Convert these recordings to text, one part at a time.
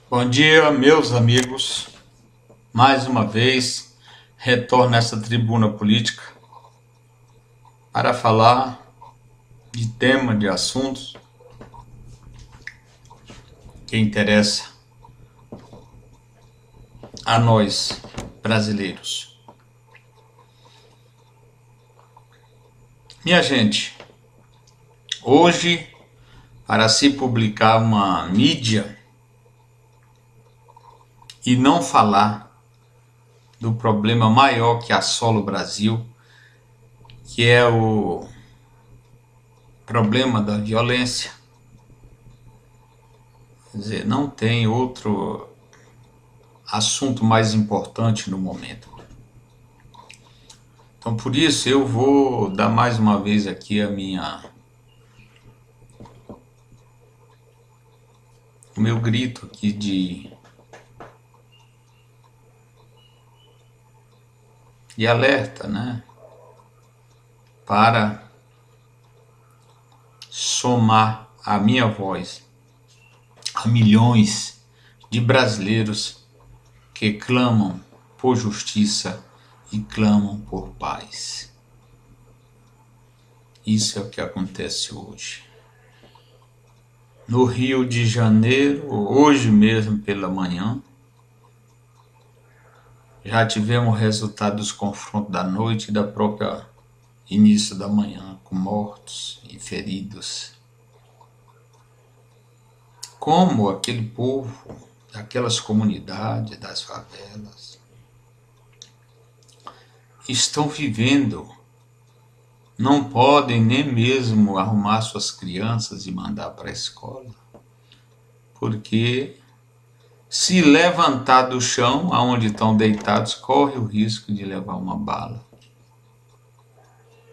Bom dia, meus amigos. Mais uma vez, retorno a essa tribuna política para falar de tema, de assuntos que interessam a nós, brasileiros. Minha gente, hoje, para se publicar uma mídia e não falar do problema maior que assola o Brasil, que é o problema da violência. Quer dizer, não tem outro assunto mais importante no momento. Então, por isso, eu vou dar mais uma vez aqui o meu grito aqui de alerta, né? Para somar a minha voz a milhões de brasileiros que clamam por justiça e clamam por paz. Isso é o que acontece hoje. No Rio de Janeiro, hoje mesmo pela manhã, já tivemos o resultado dos confrontos da noite e da própria início da manhã, com mortos e feridos. Como aquele povo, aquelas comunidades das favelas, estão vivendo, não podem nem mesmo arrumar suas crianças e mandar para a escola, porque se levantar do chão, aonde estão deitados, corre o risco de levar uma bala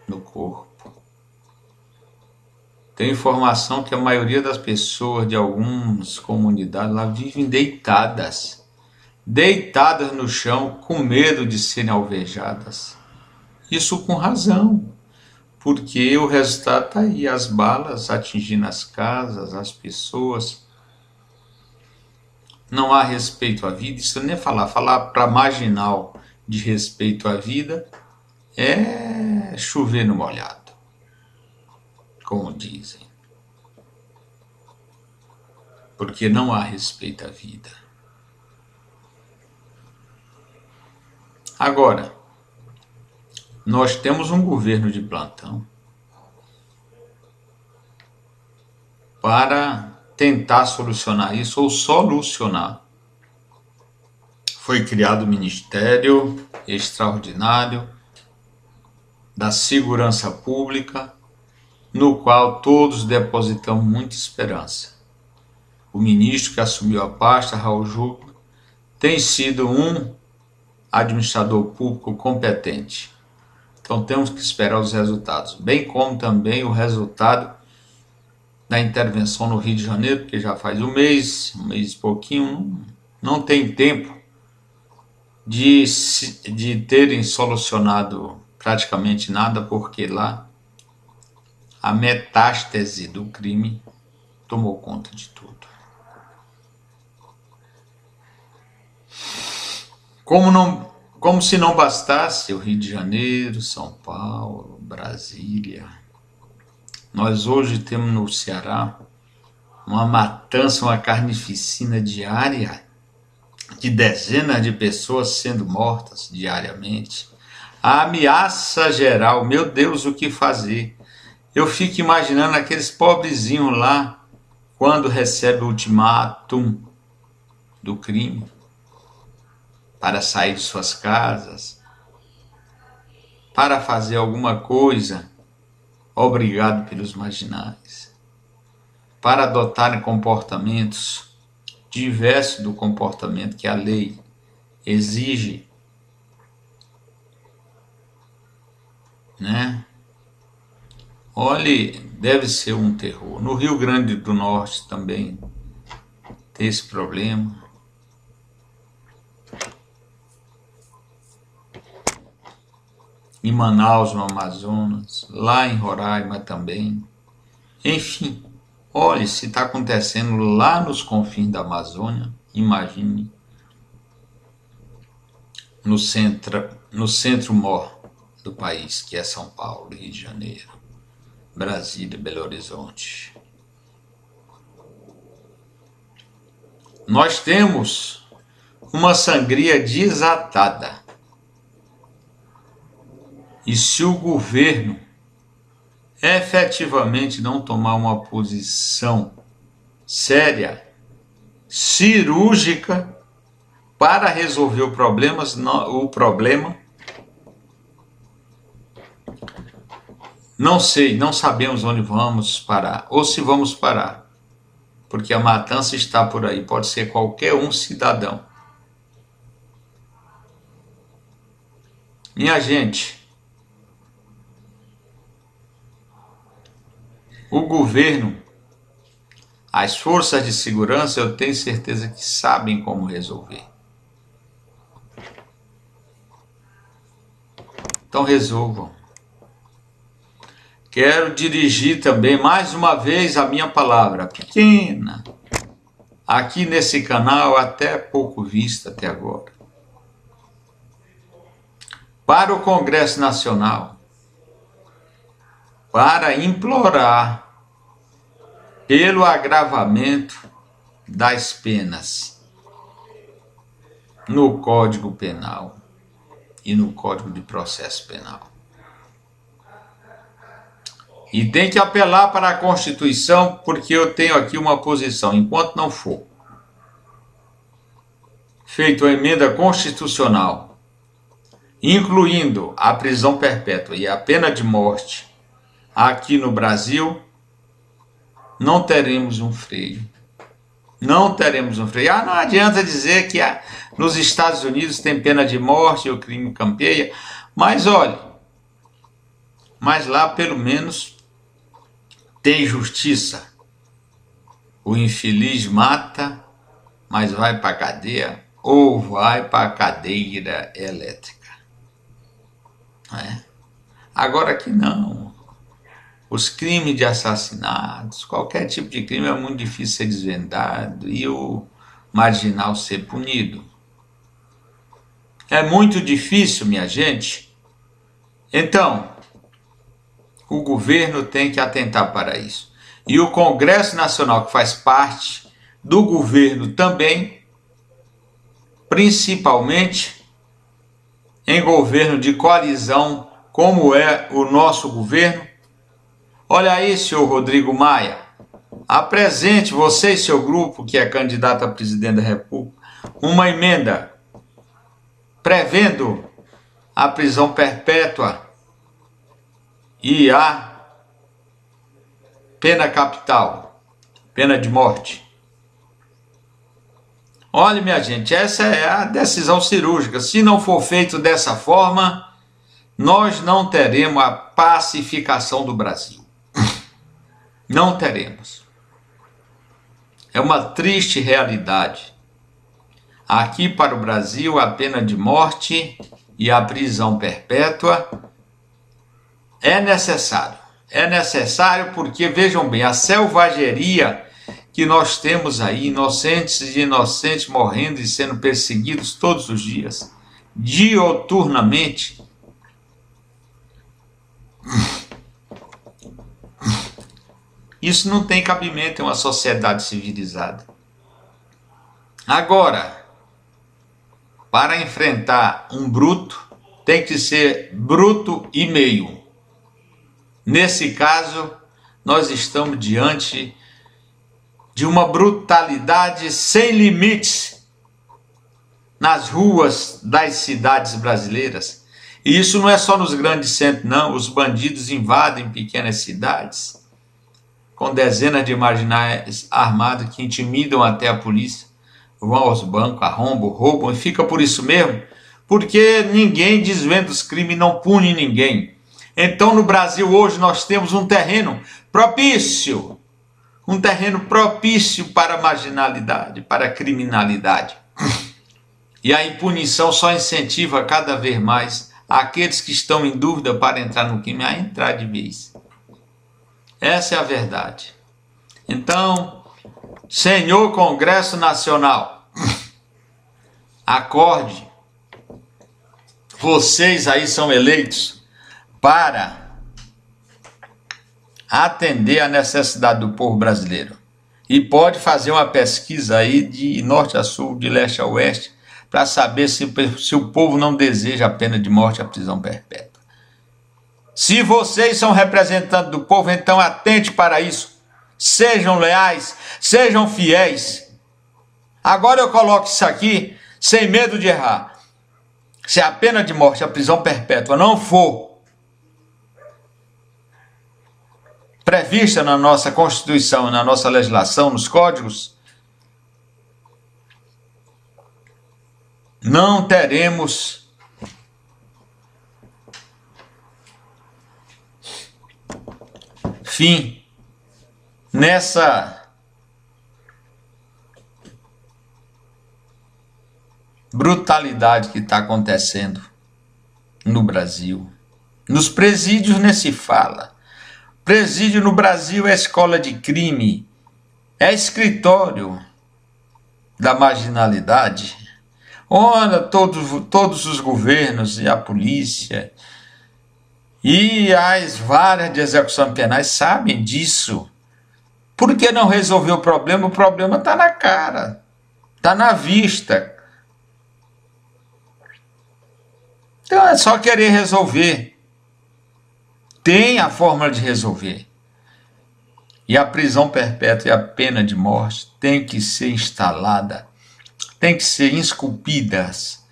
no corpo. Tem informação que a maioria das pessoas de algumas comunidades lá vivem deitadas no chão, com medo de serem alvejadas. Isso com razão, porque o resultado está aí, as balas atingindo as casas, as pessoas. Não há respeito à vida, isso nem falar para marginal de respeito à vida é chover no molhado, como dizem. Porque não há respeito à vida. Agora, nós temos um governo de plantão para tentar solucionar isso ou solucionar. Foi criado o Ministério Extraordinário da Segurança Pública, no qual todos depositamos muita esperança. O ministro que assumiu a pasta, Raul Júlio, tem sido um administrador público competente. Então temos que esperar os resultados, bem como também o resultado da intervenção no Rio de Janeiro, porque já faz um mês e pouquinho, não tem tempo de terem solucionado praticamente nada, porque lá a metástase do crime tomou conta de tudo. Como se não bastasse o Rio de Janeiro, São Paulo, Brasília, nós hoje temos no Ceará uma matança, uma carnificina diária de dezenas de pessoas sendo mortas diariamente. A ameaça geral, meu Deus, o que fazer? Eu fico imaginando aqueles pobrezinhos lá, quando recebem o ultimátum do crime, para sair de suas casas, para fazer alguma coisa, obrigado pelos marginais, para adotarem comportamentos diversos do comportamento que a lei exige, né? Olhe, deve ser um terror. No Rio Grande do Norte também tem esse problema. Em Manaus, no Amazonas, lá em Roraima também. Enfim, olhe se está acontecendo lá nos confins da Amazônia, imagine, no centro-mor do país, que é São Paulo, Rio de Janeiro, Brasília, Belo Horizonte. Nós temos uma sangria desatada. E se o governo efetivamente não tomar uma posição séria, cirúrgica, para resolver o problema, não sei, não sabemos onde vamos parar, ou se vamos parar, porque a matança está por aí, pode ser qualquer um cidadão. Minha gente, o governo, as forças de segurança, eu tenho certeza que sabem como resolver. Então resolvam. Quero dirigir também mais uma vez a minha palavra pequena, aqui nesse canal, até pouco vista até agora, para o Congresso Nacional, para implorar pelo agravamento das penas no Código Penal e no Código de Processo Penal. E tem que apelar para a Constituição, porque eu tenho aqui uma posição, enquanto não for feita a emenda constitucional, incluindo a prisão perpétua e a pena de morte aqui no Brasil, não teremos um freio. Não teremos um freio. Não adianta dizer que nos Estados Unidos tem pena de morte e o crime campeia, mas olha, mas lá pelo menos tem justiça. O infeliz mata, mas vai para a cadeia ou vai para a cadeira elétrica. Não é? Agora aqui não. Os crimes de assassinatos, qualquer tipo de crime é muito difícil ser desvendado e o marginal ser punido. É muito difícil, minha gente. Então, o governo tem que atentar para isso. E o Congresso Nacional, que faz parte do governo também, principalmente em governo de coalizão, como é o nosso governo. Olha aí, senhor Rodrigo Maia, apresente você e seu grupo, que é candidato a presidente da República, uma emenda prevendo a prisão perpétua e a pena capital, pena de morte. Olha, minha gente, essa é a decisão cirúrgica. Se não for feito dessa forma, nós não teremos a pacificação do Brasil. Não teremos. É uma triste realidade. Aqui para o Brasil, a pena de morte e a prisão perpétua é necessário. É necessário porque, vejam bem, a selvageria que nós temos aí, inocentes e inocentes morrendo e sendo perseguidos todos os dias, dioturnamente, isso não tem cabimento em uma sociedade civilizada. Agora, para enfrentar um bruto, tem que ser bruto e meio. Nesse caso, nós estamos diante de uma brutalidade sem limites nas ruas das cidades brasileiras. E isso não é só nos grandes centros, não. Os bandidos invadem pequenas cidades com dezenas de marginais armados que intimidam até a polícia, vão aos bancos, arrombam, roubam, e fica por isso mesmo, porque ninguém desvenda os crimes e não pune ninguém. Então no Brasil hoje nós temos um terreno propício para a marginalidade, para a criminalidade. E a impunição só incentiva cada vez mais aqueles que estão em dúvida para entrar no crime a entrar de vez. Essa é a verdade. Então, senhor Congresso Nacional, Acorde. Vocês aí são eleitos para atender a necessidade do povo brasileiro. E pode fazer uma pesquisa aí de norte a sul, de leste a oeste, para saber se o povo não deseja a pena de morte, a prisão perpétua. Se vocês são representantes do povo, então atente para isso. Sejam leais, sejam fiéis. Agora eu coloco isso aqui sem medo de errar. Se a pena de morte, a prisão perpétua não for prevista na nossa Constituição, na nossa legislação, nos códigos, não teremos fim nessa brutalidade que está acontecendo no Brasil. Nos presídios nem se fala. Presídio no Brasil é escola de crime, é escritório da marginalidade. Ora, todos os governos e a polícia e as varas de execução penais sabem disso. Por que não resolver o problema? O problema está na cara, está na vista. Então é só querer resolver. Tem a fórmula de resolver. E a prisão perpétua e a pena de morte tem que ser instalada, tem que ser esculpidas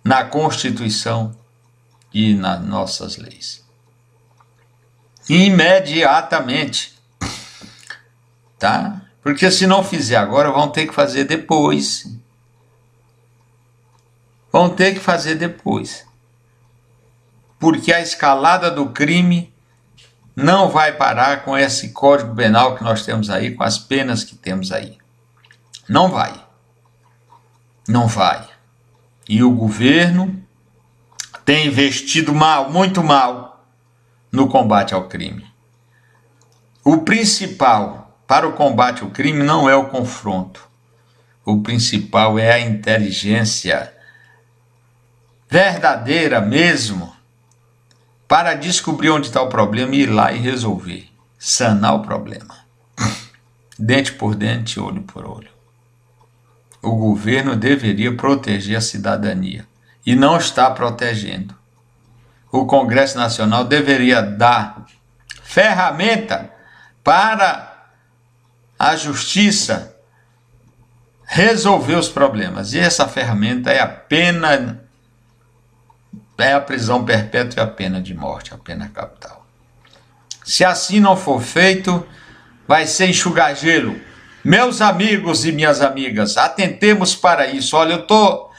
na Constituição e nas nossas leis. Imediatamente. Tá? Porque se não fizer agora, vão ter que fazer depois. Vão ter que fazer depois. Porque a escalada do crime não vai parar com esse Código Penal que nós temos aí, com as penas que temos aí. Não vai. Não vai. E o governo tem investido mal, muito mal, no combate ao crime. O principal para o combate ao crime não é o confronto. O principal é a inteligência verdadeira mesmo, para descobrir onde está o problema e ir lá e resolver, sanar o problema. Dente por dente, olho por olho. O governo deveria proteger a cidadania e não está protegendo. O Congresso Nacional deveria dar ferramenta para a justiça resolver os problemas. E essa ferramenta é a pena, é a prisão perpétua e a pena de morte, a pena capital. Se assim não for feito, vai ser enxugar gelo. Meus amigos e minhas amigas, atentemos para isso. Olha, eu estou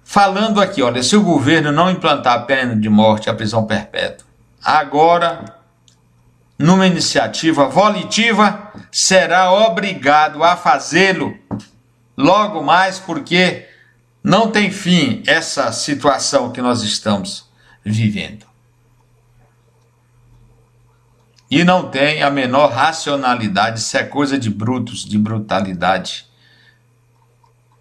falando aqui, olha, se o governo não implantar a pena de morte, a prisão perpétua, agora, numa iniciativa volitiva, será obrigado a fazê-lo logo mais, porque não tem fim essa situação que nós estamos vivendo. E não tem a menor racionalidade, isso é coisa de brutos, de brutalidade.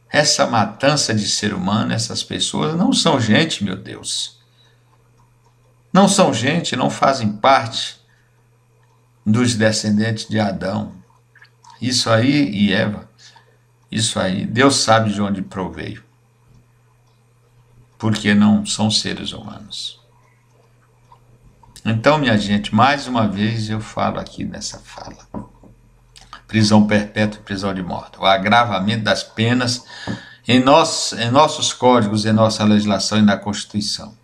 Essa matança de ser humano, essas pessoas não são gente, meu Deus. Não são gente, não fazem parte dos descendentes de Adão. Isso aí e Eva, isso aí, Deus sabe de onde proveio. Porque não são seres humanos. Então, minha gente, mais uma vez eu falo aqui nessa fala. Prisão perpétua e prisão de morte. O agravamento das penas em nossos códigos, em nossa legislação e na Constituição.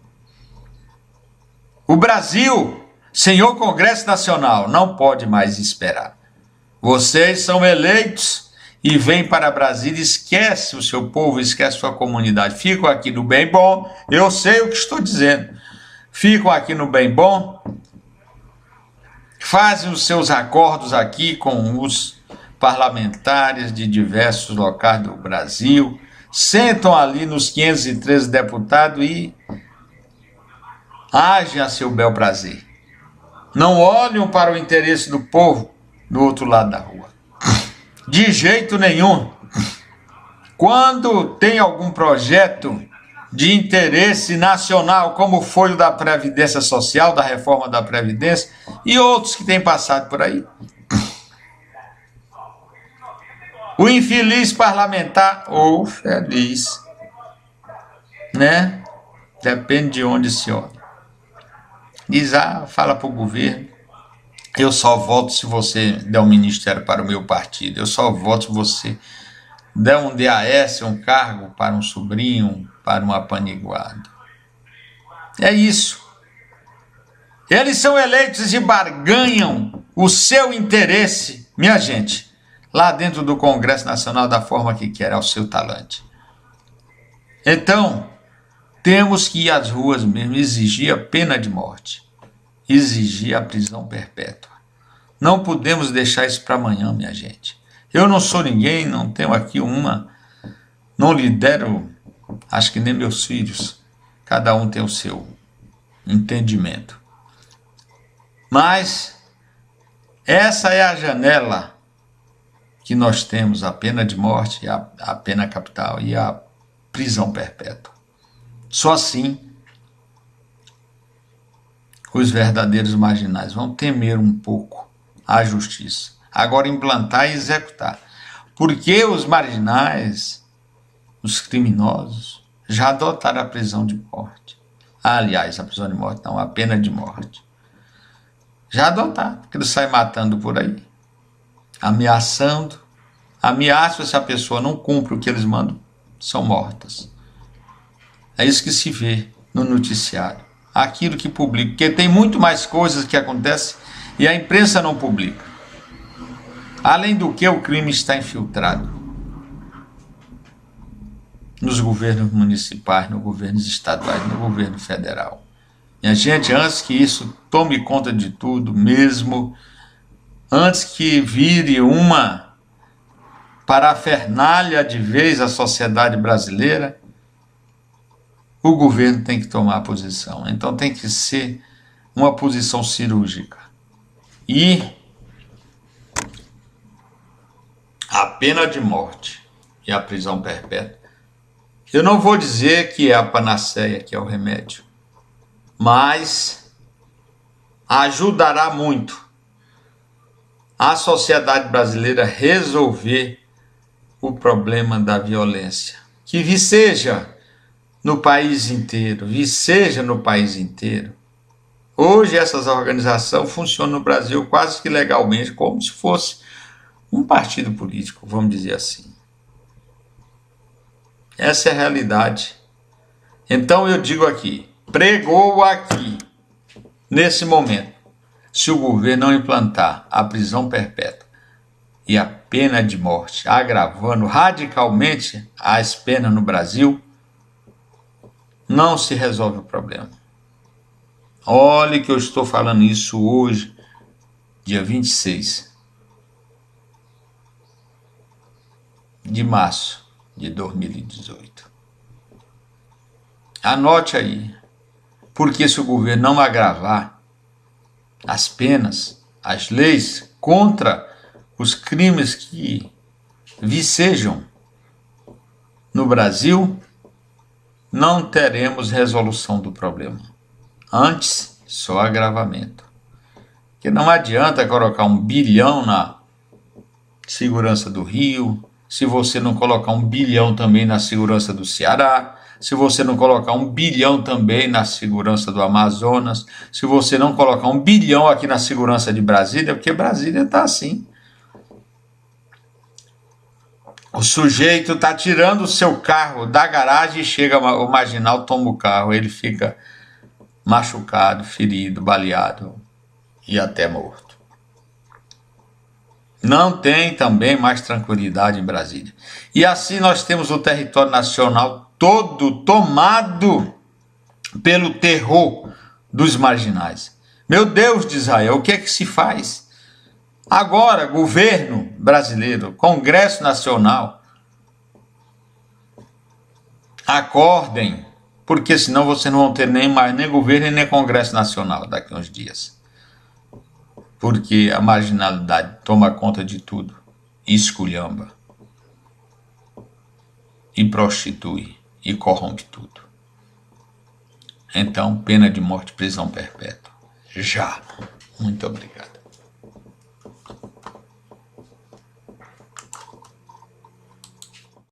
O Brasil, senhor Congresso Nacional, não pode mais esperar. Vocês são eleitos e vêm para Brasília, esquece o seu povo, esquece a sua comunidade. Ficam aqui no bem bom, eu sei o que estou dizendo. Ficam aqui no bem bom, fazem os seus acordos aqui com os parlamentares de diversos locais do Brasil, sentam ali nos 513 deputados e agem a seu bel prazer. Não olham para o interesse do povo do outro lado da rua. De jeito nenhum. Quando tem algum projeto de interesse nacional, como foi o da Previdência Social, da reforma da Previdência, e outros que têm passado por aí, o infeliz parlamentar, ou feliz, né? Depende de onde se olha. Diz, fala para o governo, eu só voto se você der um ministério para o meu partido, eu só voto se você der um DAS, um cargo para um sobrinho, para um apaniguado. É isso. Eles são eleitos e barganham o seu interesse, minha gente, lá dentro do Congresso Nacional da forma que quer, ao seu talante. Então, temos que ir às ruas mesmo, exigir a pena de morte, exigir a prisão perpétua. Não podemos deixar isso para amanhã, minha gente. Eu não sou ninguém, não tenho aqui não lidero, acho que nem meus filhos. Cada um tem o seu entendimento. Mas essa é a janela que nós temos, a pena de morte, a pena capital e a prisão perpétua. Só assim os verdadeiros marginais vão temer um pouco a justiça. Agora implantar e executar. Porque os marginais, os criminosos, já adotaram a prisão de morte. Aliás, a prisão de morte não, a pena de morte. Já adotaram, porque eles saem matando por aí, ameaçando. Ameaçam, se a pessoa não cumpre o que eles mandam, são mortas. É isso que se vê no noticiário. Aquilo que publica, porque tem muito mais coisas que acontecem e a imprensa não publica. Além do que, o crime está infiltrado nos governos municipais, nos governos estaduais, no governo federal. Minha gente, antes que isso tome conta de tudo mesmo, antes que vire uma parafernália de vez a sociedade brasileira, o governo tem que tomar posição. Então tem que ser uma posição cirúrgica. E a pena de morte e a prisão perpétua, eu não vou dizer que é a panaceia, que é o remédio, mas ajudará muito a sociedade brasileira resolver o problema da violência, que viceja no país inteiro, viceja no país inteiro. Hoje essas organizações funcionam no Brasil quase que legalmente, como se fosse um partido político, vamos dizer assim. Essa é a realidade. Então eu digo aqui, pregou aqui, nesse momento, se o governo não implantar a prisão perpétua e a pena de morte, agravando radicalmente as penas no Brasil, não se resolve o problema. Olhe que eu estou falando isso hoje, dia 26 de março de 2018. Anote aí, porque se o governo não agravar as penas, as leis contra os crimes que vicejam no Brasil, não teremos resolução do problema. Antes, só agravamento. Porque não adianta colocar 1 bilhão na segurança do Rio, se você não colocar 1 bilhão também na segurança do Ceará, se você não colocar 1 bilhão também na segurança do Amazonas, se você não colocar 1 bilhão aqui na segurança de Brasília, porque Brasília está assim. O sujeito está tirando o seu carro da garagem e chega o marginal, toma o carro, ele fica machucado, ferido, baleado e até morto. Não tem também mais tranquilidade em Brasília. E assim nós temos o território nacional todo tomado pelo terror dos marginais. Meu Deus de Israel, o que é que se faz? Agora, governo brasileiro, Congresso Nacional, acordem, porque senão vocês não vão ter nem governo e nem Congresso Nacional daqui a uns dias. Porque a marginalidade toma conta de tudo, esculhamba. e prostitui e corrompe tudo. Então, pena de morte, prisão perpétua. Já. Muito obrigado.